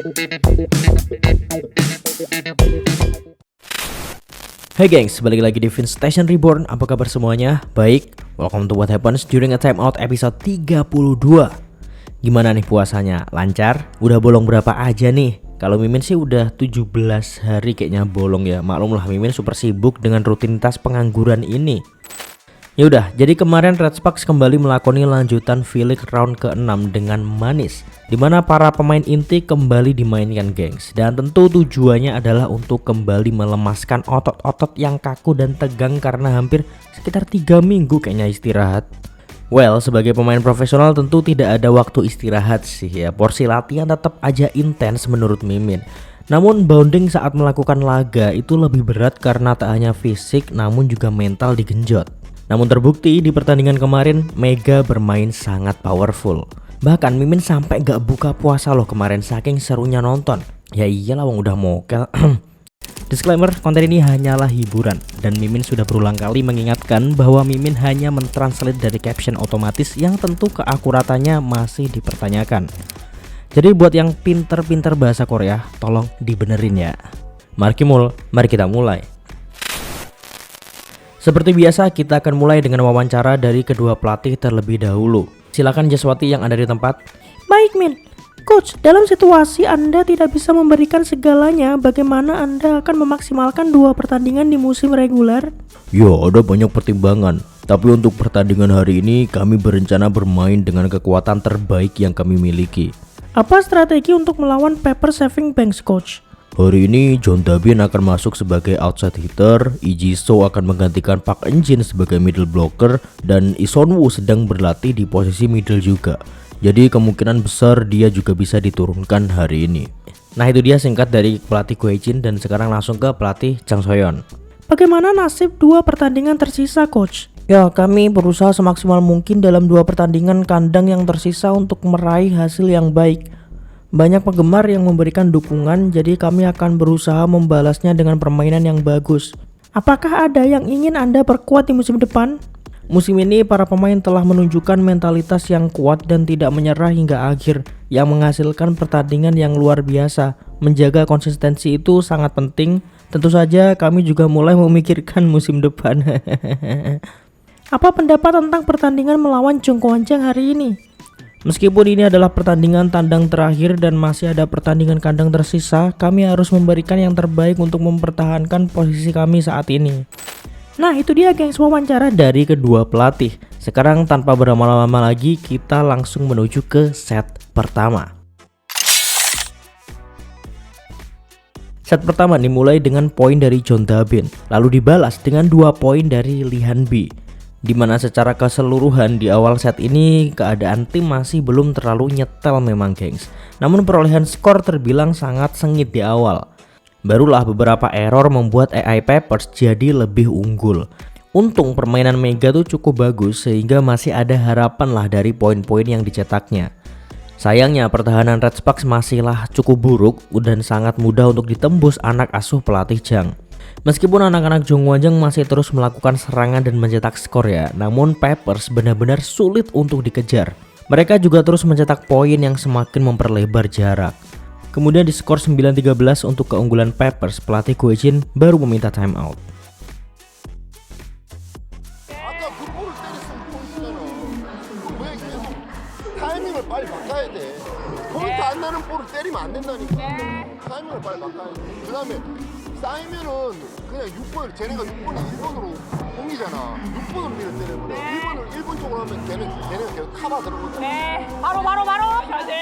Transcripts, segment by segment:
Hey gengs, balik lagi di Vince Station Reborn. Apa kabar semuanya? Baik, welcome to What Happens During a Timeout episode 32. Gimana nih puasanya? Lancar? Udah bolong berapa aja nih? Kalau Mimin sih udah 17 hari kayaknya bolong ya. Maklum lah, Mimin super sibuk dengan rutinitas pengangguran ini. Ya udah, jadi kemarin Red Sparks kembali melakoni lanjutan V-League round ke-6 dengan manis, di mana para pemain inti kembali dimainkan gengs. Dan tentu tujuannya adalah untuk kembali melemaskan otot-otot yang kaku dan tegang karena hampir sekitar 3 minggu kayaknya istirahat. Well, sebagai pemain profesional tentu tidak ada waktu istirahat sih ya. Porsi latihan tetap aja intens menurut Mimin. Namun bonding saat melakukan laga itu lebih berat karena tak hanya fisik namun juga mental digenjot. Namun terbukti di pertandingan kemarin Mega bermain sangat powerful. Bahkan Mimin sampai gak buka puasa loh kemarin saking serunya nonton. Ya iyalah wong udah mokel. Disclaimer, konten ini hanyalah hiburan dan Mimin sudah berulang kali mengingatkan bahwa Mimin hanya mentranslate dari caption otomatis yang tentu keakuratannya masih dipertanyakan. Jadi buat yang pinter-pinter bahasa Korea, tolong dibenerin ya. Mari kita mulai. Seperti biasa, kita akan mulai dengan wawancara dari kedua pelatih terlebih dahulu. Silakan Jaswati yang ada di tempat. Baik Min, Coach, dalam situasi Anda tidak bisa memberikan segalanya, bagaimana Anda akan memaksimalkan 2 pertandingan di musim reguler? Ya, ada banyak pertimbangan. Tapi untuk pertandingan hari ini, kami berencana bermain dengan kekuatan terbaik yang kami miliki. Apa strategi untuk melawan Paper Saving Banks, Coach? Hari ini John Dabin akan masuk sebagai outside hitter, Lee Ji-soo akan menggantikan Park Eun-jin sebagai middle blocker, dan Lee Son-woo sedang berlatih di posisi middle juga. Jadi kemungkinan besar dia juga bisa diturunkan hari ini. Nah itu dia singkat dari pelatih Go Hae-jin dan sekarang langsung ke pelatih Jang So-yeon. Bagaimana nasib 2 pertandingan tersisa, Coach? Ya, kami berusaha semaksimal mungkin dalam 2 pertandingan kandang yang tersisa untuk meraih hasil yang baik. Banyak penggemar yang memberikan dukungan, jadi kami akan berusaha membalasnya dengan permainan yang bagus. Apakah ada yang ingin Anda perkuat di musim depan? Musim ini para pemain telah menunjukkan mentalitas yang kuat dan tidak menyerah hingga akhir, yang menghasilkan pertandingan yang luar biasa. Menjaga konsistensi itu sangat penting. Tentu saja kami juga mulai memikirkan musim depan. Apa pendapat tentang pertandingan melawan Jongkwonjang hari ini? Meskipun ini adalah pertandingan tandang terakhir dan masih ada pertandingan kandang tersisa, kami harus memberikan yang terbaik untuk mempertahankan posisi kami saat ini. Nah itu dia gengs wawancara Dari kedua pelatih. Sekarang tanpa berlama-lama lagi, kita langsung menuju ke set pertama. Set pertama dimulai dengan poin dari John Dabin, lalu dibalas dengan 2 poin dari Lee Han-bi. Dimana secara keseluruhan di awal set ini keadaan tim masih belum terlalu nyetel memang gengs. Namun perolehan skor terbilang sangat sengit di awal. Barulah beberapa error membuat AI Papers jadi lebih unggul. Untung permainan Mega tuh cukup bagus sehingga masih ada harapan lah dari poin-poin yang dicetaknya. Sayangnya pertahanan Red Sparks masihlah cukup buruk dan sangat mudah untuk ditembus anak asuh pelatih Jang. Meskipun anak-anak Jongwonjang masih terus melakukan serangan dan mencetak skor ya, namun Papers benar-benar sulit untuk dikejar. Mereka juga terus mencetak poin yang semakin memperlebar jarak. Kemudian di skor 9-13 untuk keunggulan Papers, pelatih Go Hae-jin baru meminta time out. 쌓이면은 그냥 6번 쟤네가 6번을 1번으로 옮기잖아. 6번으로 밀어 때리면 1번을 1번 쪽으로 하면 걔네가 계속 카바 들어오거든. 네, 바로. 화이팅!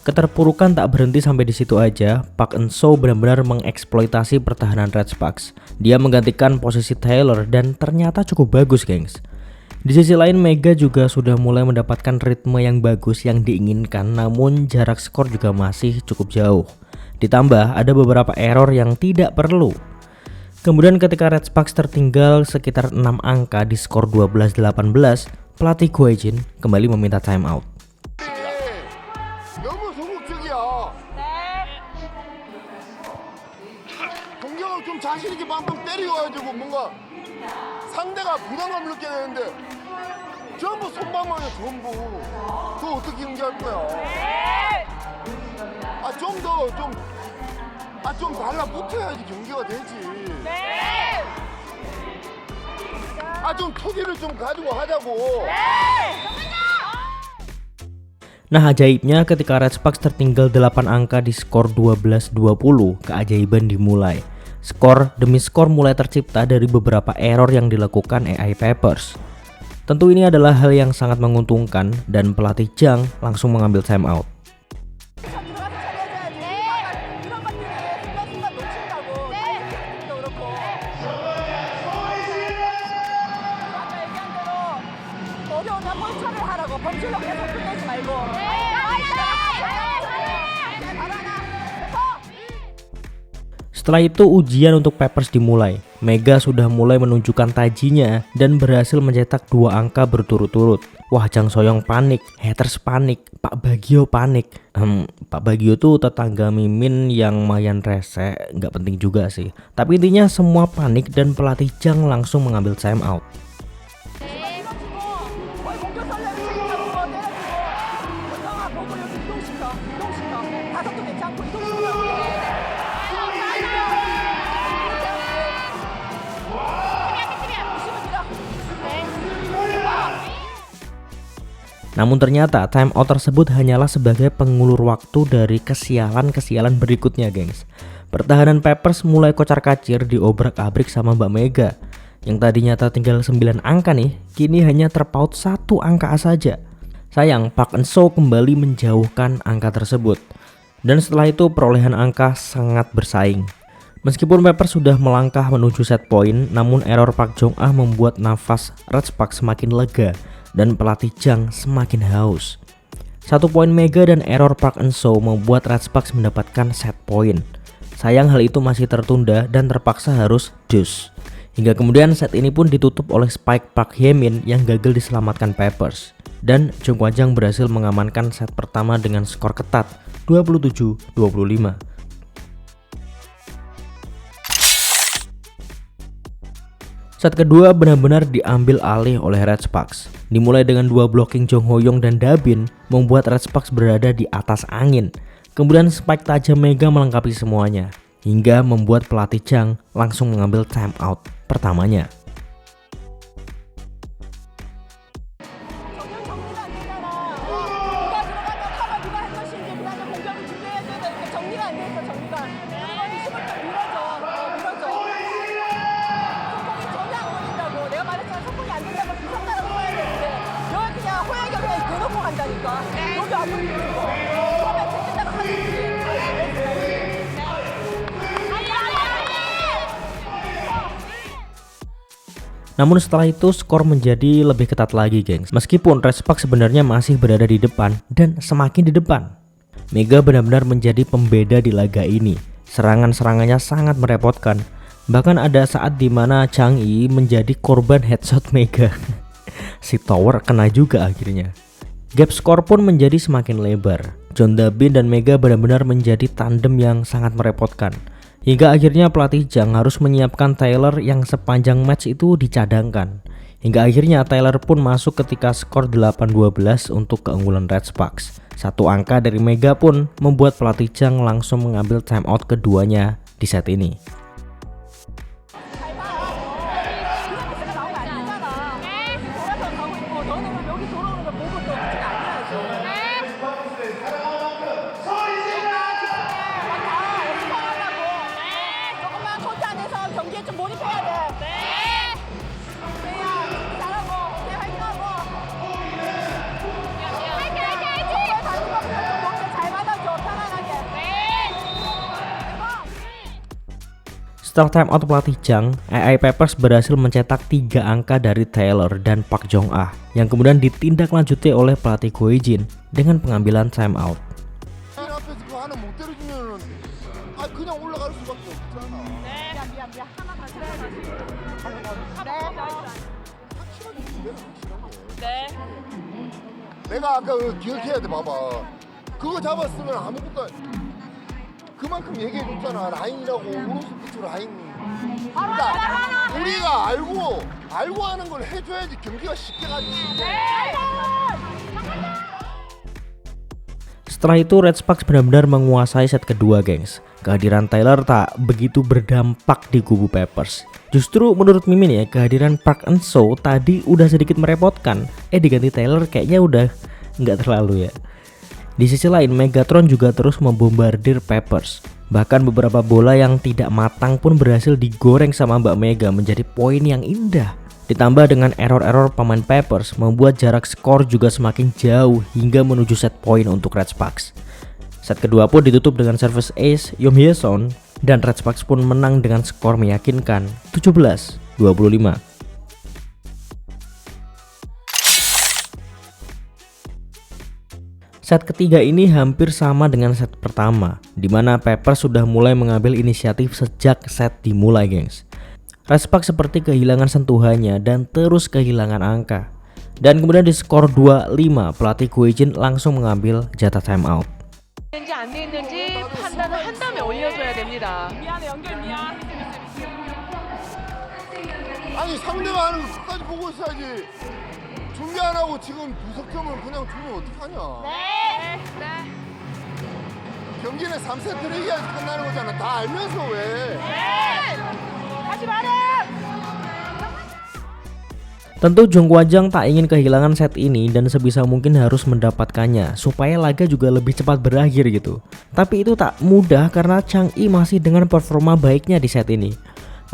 Keterpurukan tak berhenti sampai di situ aja. Park Eun-soo benar-benar mengeksploitasi pertahanan Red Sparks. Dia menggantikan posisi Taylor dan ternyata cukup bagus gengs. Di sisi lain Mega juga sudah mulai mendapatkan ritme yang bagus yang diinginkan, namun jarak skor juga masih cukup jauh. Ditambah ada beberapa error yang tidak perlu. Kemudian ketika Red Sparks tertinggal sekitar 6 angka di skor 12-18, pelatih Go Hae-jin kembali meminta time out. 너무 소극적이야. 공격을 좀 자신 있게 빵빵 때리고 가지고 뭔가 상대가 부담감을 느껴야 되는데 전부 손방망이야 전부. 그거 어떻게 경기할 거야? 좀 달라붙어야지 경기가 되지. 좀 투기를 좀 가지고 하자고. Nah, ajaibnya ketika Red Sparks tertinggal 8 angka di skor 12-20, keajaiban dimulai. Skor demi skor mulai tercipta dari beberapa error yang dilakukan AI Papers. Tentu ini adalah hal yang sangat menguntungkan dan pelatih Jang langsung mengambil timeout. Setelah itu ujian untuk Papers dimulai. Mega sudah mulai menunjukkan tajinya dan berhasil mencetak 2 angka berturut-turut. Wah, Jang Soyong panik, haters panik, Pak Bagio panik. Pak Bagio tuh tetangga Mimin yang lumayan rese, nggak penting juga sih. Tapi intinya semua panik dan pelatih Jang langsung mengambil time out. Namun ternyata timeout tersebut hanyalah sebagai pengulur waktu dari kesialan-kesialan berikutnya, gengs. Pertahanan Papers mulai kocar-kacir diobrak-abrik sama Mbak Mega. Yang tadinya tertinggal 9 angka nih, kini hanya terpaut 1 angka saja. Sayang, Park Eun-soo kembali menjauhkan angka tersebut. Dan setelah itu perolehan angka sangat bersaing. Meskipun Papers sudah melangkah menuju set point, namun error Park Jong-ah membuat nafas Red Sparks semakin lega dan pelatih Jang semakin haus. 1 poin Mega dan error Park Eun-soo membuat Red Sparks mendapatkan set point. Sayang hal itu masih tertunda dan terpaksa harus deuce. Hingga kemudian set ini pun ditutup oleh spike Park Hye-min yang gagal diselamatkan Papers. Dan Jung Hwa-jang berhasil mengamankan set pertama dengan skor ketat 27-25. Set kedua benar-benar diambil alih oleh Red Sparks. Dimulai dengan 2 blocking Jong Ho-young dan Dabin membuat Red Sparks berada di atas angin. Kemudian spike tajam Mega melengkapi semuanya hingga membuat pelatih Jang langsung mengambil timeout pertamanya. Namun setelah itu skor menjadi lebih ketat lagi, gengs. Meskipun Red Sparks sebenarnya masih berada di depan dan semakin di depan. Mega benar-benar menjadi pembeda di laga ini. Serangan-serangannya sangat merepotkan. Bahkan ada saat dimana Chang Yi menjadi korban headshot Mega. Si Tower kena juga akhirnya. Gap skor pun menjadi semakin lebar. John Dabin dan Mega benar-benar menjadi tandem yang sangat merepotkan. Hingga akhirnya pelatih Jang harus menyiapkan Taylor yang sepanjang match itu dicadangkan. Hingga akhirnya Taylor pun masuk ketika skor 8-12 untuk keunggulan Red Sparks. 1 angka dari Mega pun membuat pelatih Jang langsung mengambil timeout keduanya di set ini. Setelah timeout pelatih Jang, AI Papers berhasil mencetak 3 angka dari Taylor dan Park Jong-ah yang kemudian ditindaklanjuti oleh pelatih Go Hee-jin dengan pengambilan timeout. 내가 아까 기억해야 돼. 봐봐, 그거 잡았으면 아무것도 그만큼 얘기해줬잖아. 라인이라고, 오른손 끝으로 라인. 그러니까 우리가 알고 하는 걸 해줘야지 경기가 쉽게 가지. Setelah itu Red Sparks benar-benar menguasai set kedua, gengs. Kehadiran Taylor tak begitu berdampak di kubu Peppers. Justru menurut Mimin ya, kehadiran Park Eun-soo tadi udah sedikit merepotkan. Diganti Taylor kayaknya udah nggak terlalu ya. Di sisi lain, Megatron juga terus membombardir Peppers. Bahkan beberapa bola yang tidak matang pun berhasil digoreng sama Mbak Mega menjadi poin yang indah. Ditambah dengan error-error pemain Peppers membuat jarak skor juga semakin jauh hingga menuju set point untuk Red Sparks. Set kedua pun ditutup dengan service ace Yom Hye-son dan Red Sparks pun menang dengan skor meyakinkan 17-25. Set ketiga ini hampir sama dengan set pertama, di mana Peppers sudah mulai mengambil inisiatif sejak set dimulai, gengs. Red Sparks seperti kehilangan sentuhannya dan terus kehilangan angka. Dan kemudian di skor 2-5, pelatih Guejin langsung mengambil jatah timeout. 되는지 안 되는지 판단을 한 다음에 올려줘야 됩니다. 미안해 연결 미안. 아니 상대가 하는 거 끝까지 보고 있어야지. 준비 안 하고 지금 2석점을 그냥 주면 어떡하냐. 네. 경기는 3세트를 이겨야지 끝나는 거잖아. 다 알면서 왜. 하지 마라. Tentu Jong Kwon-jang tak ingin kehilangan set ini dan sebisa mungkin harus mendapatkannya supaya laga juga lebih cepat berakhir gitu. Tapi itu tak mudah karena Chang Yi masih dengan performa baiknya di set ini.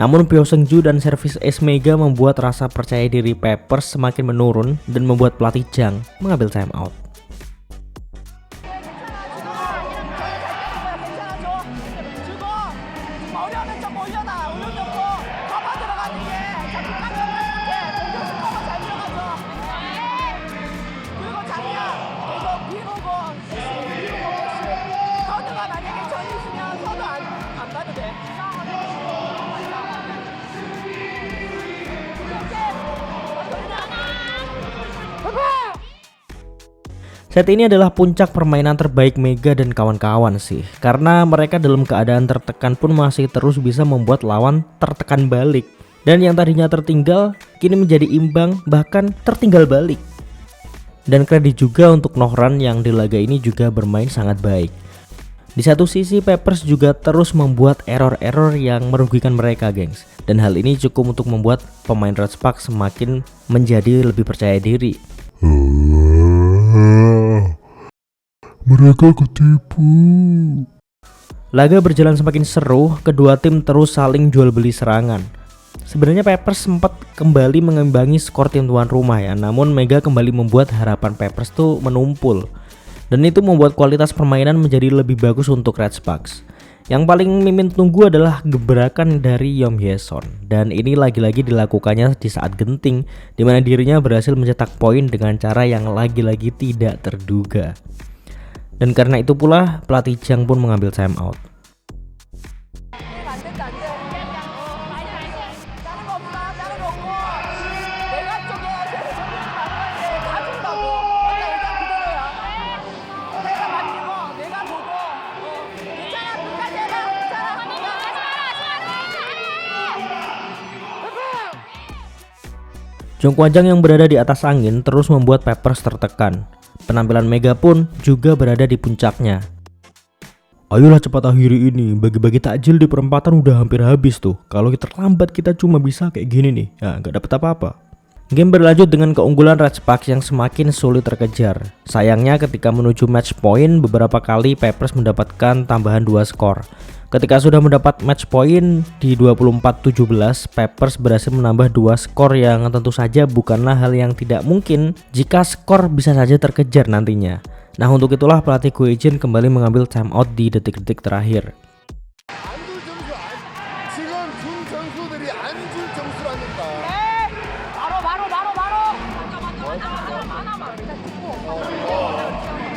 Namun Pyo Seung-ju dan servis ace Mega membuat rasa percaya diri Peppers semakin menurun dan membuat pelatih Jang mengambil timeout. Set ini adalah puncak permainan terbaik Mega dan kawan-kawan sih, karena mereka dalam keadaan tertekan pun masih terus bisa membuat lawan tertekan balik. Dan yang tadinya tertinggal kini menjadi imbang, bahkan tertinggal balik. Dan kredit juga untuk Nohran yang di laga ini juga bermain sangat baik. Di satu sisi Peppers juga terus membuat error-error yang merugikan mereka, gengs. Dan hal ini cukup untuk membuat pemain Red Sparks semakin menjadi lebih percaya diri. Mereka ketipu. Laga berjalan semakin seru, kedua tim terus saling jual beli serangan. Sebenarnya Peppers sempat kembali mengimbangi skor tim tuan rumah ya, namun Mega kembali membuat harapan Peppers tuh menumpul. Dan itu membuat kualitas permainan menjadi lebih bagus untuk Red Sparks. Yang paling Mimin tunggu adalah gebrakan dari Yom Hye-son, dan ini lagi-lagi dilakukannya di saat genting, di mana dirinya berhasil mencetak poin dengan cara yang lagi-lagi tidak terduga. Dan karena itu pula pelatih Jang pun mengambil timeout. Jong Kwon-jang yang berada di atas angin terus membuat Peppers tertekan. Penampilan Mega pun juga berada di puncaknya. Ayolah cepat akhiri ini, bagi-bagi takjil di perempatan udah hampir habis tuh. Kalau kita terlambat kita cuma bisa kayak gini nih, ya nggak dapet apa-apa. Game berlanjut dengan keunggulan Red Sparks yang semakin sulit terkejar. Sayangnya ketika menuju match point beberapa kali Peppers mendapatkan tambahan 2 skor. Ketika sudah mendapat match point di 24-17, Peppers berhasil menambah 2 skor yang tentu saja bukanlah hal yang tidak mungkin jika skor bisa saja terkejar nantinya. Nah untuk itulah pelatih Guejin kembali mengambil timeout di detik-detik terakhir. 지금 준 선수들이 안 줄 점수라니까.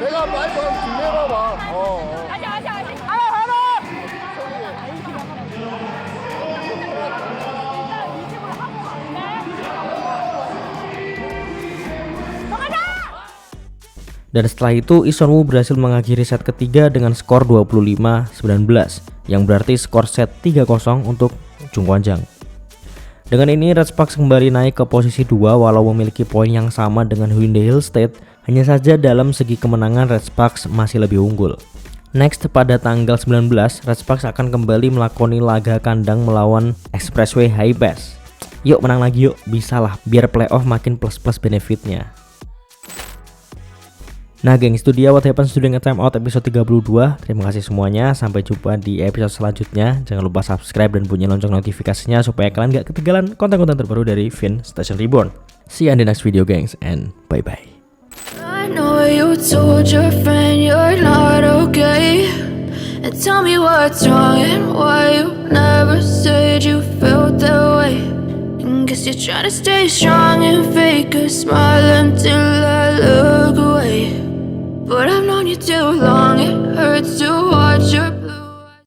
내가 마이크 한번 좀 내봐봐. Dan setelah itu Lee Sun Woo berhasil mengakhiri set ketiga dengan skor 25-19, yang berarti skor set 3-0 untuk Jong Kwon-jang. Dengan ini Red Sparks kembali naik ke posisi 2 walau memiliki poin yang sama dengan Hyundai Hillstead, hanya saja dalam segi kemenangan Red Sparks masih lebih unggul. Next, pada tanggal 19, Red Sparks akan kembali melakoni laga kandang melawan Expressway High Pass. Yuk menang lagi yuk, bisalah biar playoff makin plus-plus benefitnya. Nah gengs, itu dia What Happens During a Timeout episode 32. Terima kasih semuanya, sampai jumpa di episode selanjutnya. Jangan lupa subscribe dan bunyi lonceng notifikasinya supaya kalian gak ketinggalan konten-konten terbaru dari Vin Station Reborn. See you in the next video gengs, and bye bye. I know you told your friend you're not okay, and tell me what's wrong and why you never said you felt that way. And guess you're trying to stay strong and fake a smile until I look away. But I've known you too long, it hurts to watch your